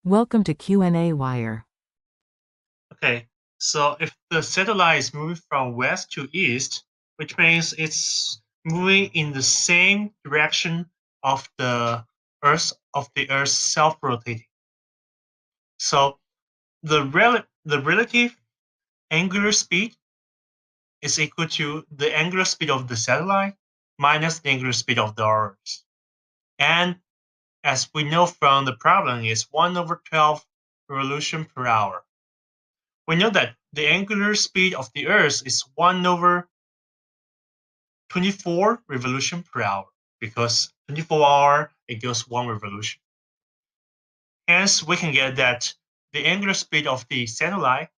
Welcome to qnawire. Okay, so if the satellite is moving from west to east, which means it's moving in the same direction of the Earth's self-rotating. So the relative angular speed is equal to the angular speed of the satellite minus the angular speed of the Earth. And as we know from the problem, is 1/12 revolution per hour. We know that the angular speed of the Earth is 1/24 revolution per hour because 24 hours equals 1 revolution. Hence, we can get that the angular speed of the satellite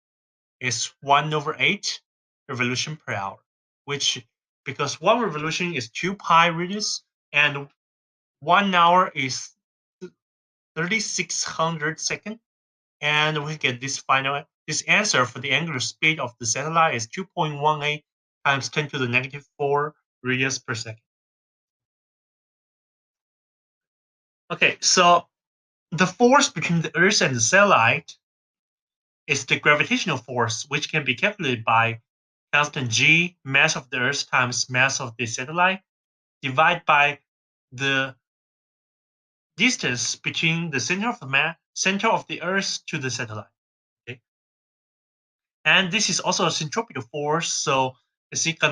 is 1/8 revolution per hour, which because 1 revolution is 2 pi radius and 1 hour is 3600 seconds, and we get this answer for the angular speed of the satellite is 2.18 times 10 to the negative 4 radius per second. Okay, so the force between the Earth and the satellite is the gravitational force, which can be calculated by constant g, mass of the Earth times mass of the satellite, divided by the distance between the center of the Earth to the satellite. Okay, and this is also a centripetal force, so it's equal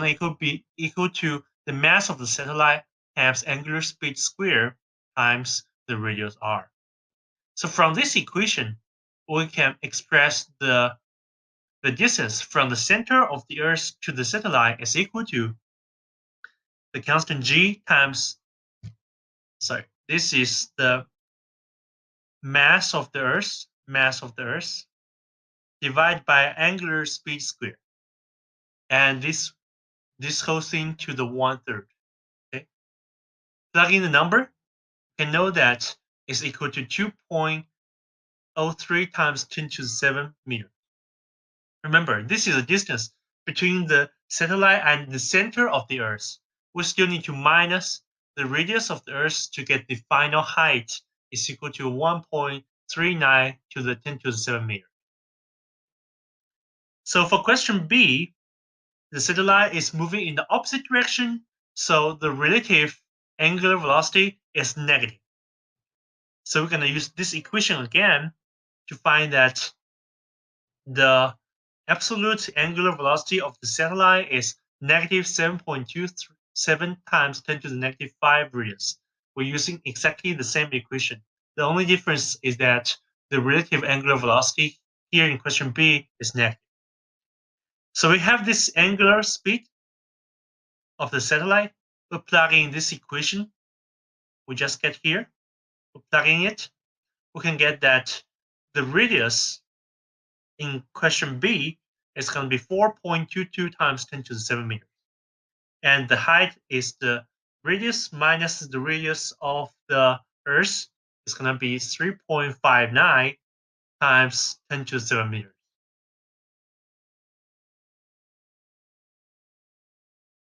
to the mass of the satellite times angular speed squared times the radius r. So from this equation, we can express the distance from the center of the Earth to the satellite is equal to the constant g times, this is the mass of the Earth, divided by angular speed squared. And this whole thing to the 1/3. Okay? Plug in the number, you can know that it's equal to 2.03 times 10 to the 7 meters. Remember, this is the distance between the satellite and the center of the Earth. We still need to minus the radius of the Earth to get the final height is equal to 1.39 to the 10 to the 7 meters. So for question B, the satellite is moving in the opposite direction, so the relative angular velocity is negative. So we're going to use this equation again to find that the absolute angular velocity of the satellite is negative 7.27 times 10 to the negative 5 radius. We're using exactly the same equation. The only difference is that the relative angular velocity here in question B is negative. So we have this angular speed of the satellite. We're plugging this equation we just get here. We're plugging it. We can get that the radius in question B is going to be 4.22 times 10 to the 7 meters. And the height is the radius minus the radius of the Earth is going to be 3.59 times 10 to the 7 meters.